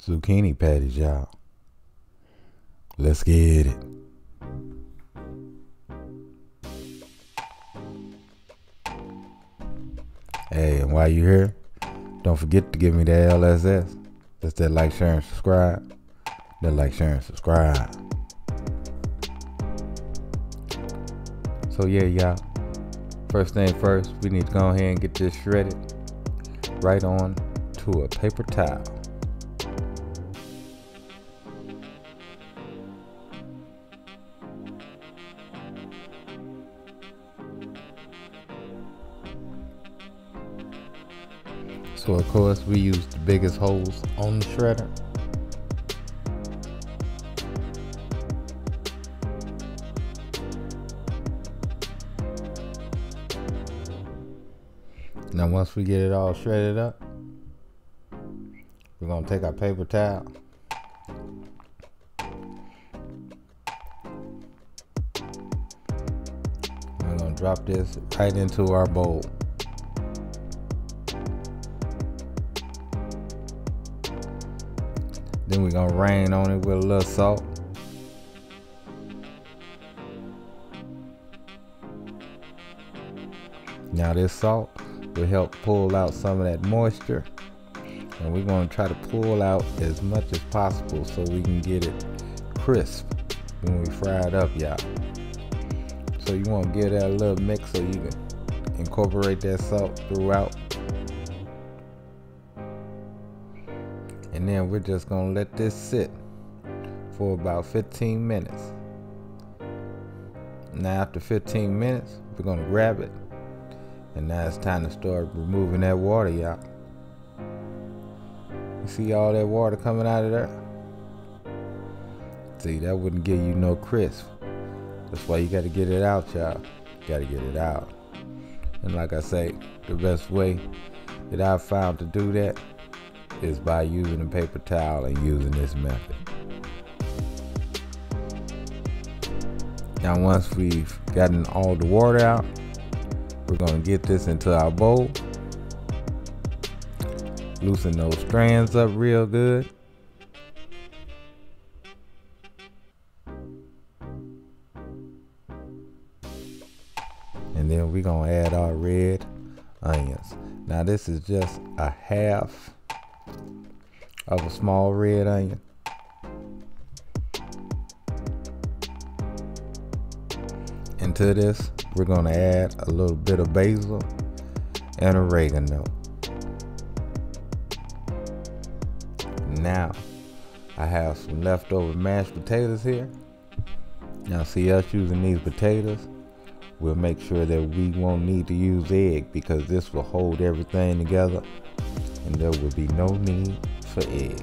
Zucchini patties, y'all. Let's get it. Hey, and while you're here, don't forget to give me that LSS. That's that like, share, and subscribe. That like, share, and subscribe. So yeah, y'all. First thing first, we need to go ahead and get this shredded right on to a paper towel. So of course we use the biggest holes on the shredder. Now once we get it all shredded up, we're gonna take our paper towel and we're gonna drop this right into our bowl. Then we're gonna rain on it with a little salt. Now this salt will help pull out some of that moisture, and we're gonna try to pull out as much as possible so we can get it crisp when we fry it up, y'all. So you want to give that a little mix so you can incorporate that salt throughout. And then we're just gonna let this sit for about 15 minutes. Now after 15 minutes, we're gonna grab it. And now it's time to start removing that water, y'all. You see all that water coming out of there? See, that wouldn't give you no crisp. That's why you gotta get it out, y'all. You gotta get it out. And like I say, the best way that I've found to do that is by using a paper towel and using this method. Now once we've gotten all the water out, we're gonna get this into our bowl. Loosen those strands up real good. And then we're gonna add our red onions. Now this is just a half of a small red onion. Into this, we're gonna add a little bit of basil and oregano. Now, I have some leftover mashed potatoes here. Now see, us using these potatoes, we'll make sure that we won't need to use egg because this will hold everything together and there will be no need for egg.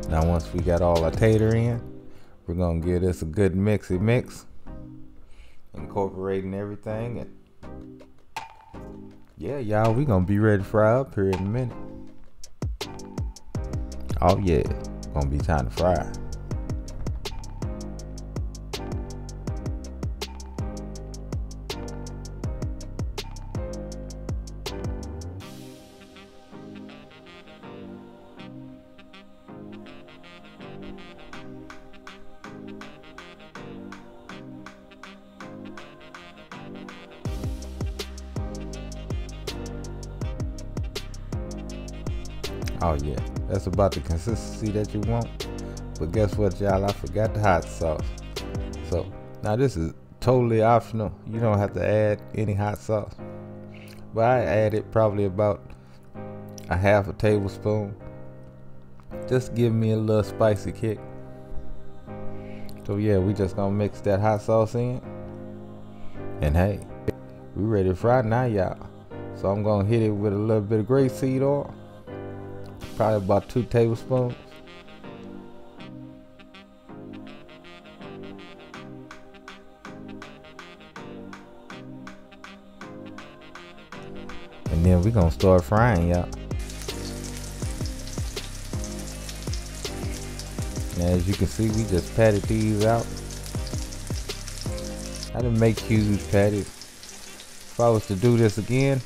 Now once we got all our tater in, we're gonna give this a good mixy mix, incorporating everything. And yeah, y'all, we gonna be ready to fry up here in a minute. Oh yeah, gonna be time to fry. Oh yeah, that's about the consistency that you want. But guess what, y'all? I forgot the hot sauce. So now this is totally optional. You don't have to add any hot sauce. But I added probably about a half a tablespoon. Just give me a little spicy kick. So yeah, we just gonna mix that hot sauce in. And hey, we ready to fry now, y'all. So I'm gonna hit it with a little bit of grapeseed oil. Probably about 2 tablespoons. And then we're gonna start frying, y'all. And as you can see, we just patted these out. I didn't make huge patties. if I was to do this again,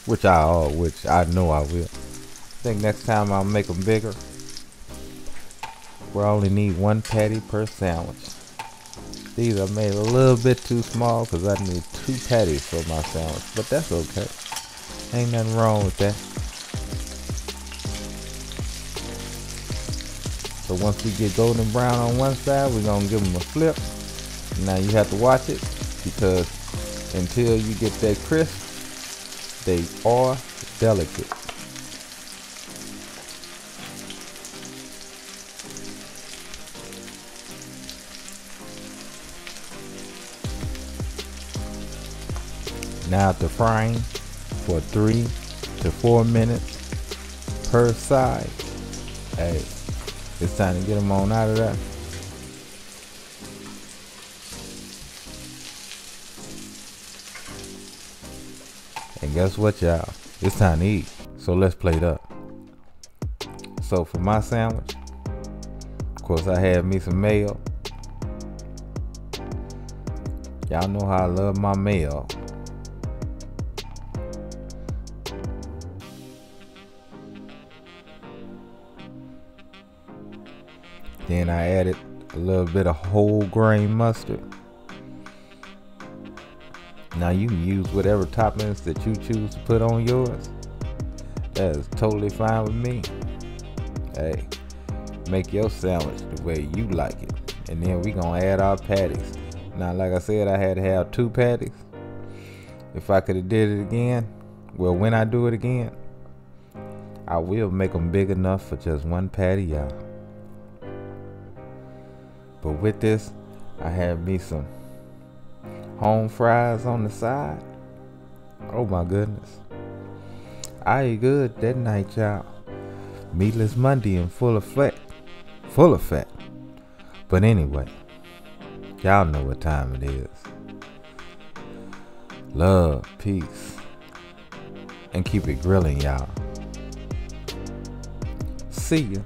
which I know I will, I think next time I'll make them bigger, where I only need 1 patty per sandwich. These are made a little bit too small because I need 2 patties for my sandwich, but that's okay. Ain't nothing wrong with that. So once we get golden brown on one side, we're gonna give them a flip. Now you have to watch it, because until you get that crisp, they are delicate. Now after frying for 3 to 4 minutes per side, hey, it's time to get them on out of there. And guess what, y'all? It's time to eat. So let's plate up. So for my sandwich, of course I had me some mayo. Y'all know how I love my mayo. Then I added a little bit of whole grain mustard. Now you can use whatever toppings that you choose to put on yours. That is totally fine with me. Hey, make your sandwich the way you like it. And then we gonna add our patties. Now like I said, I had to have 2 patties. If I could have did it again, well, when I do it again, I will make them big enough for just 1 patty, y'all. But with this, I have me some home fries on the side. Oh my goodness. I ate good that night, y'all. Meatless Monday in full effect. Full effect. But anyway, y'all know what time it is. Love, peace, and keep it grilling, y'all. See ya.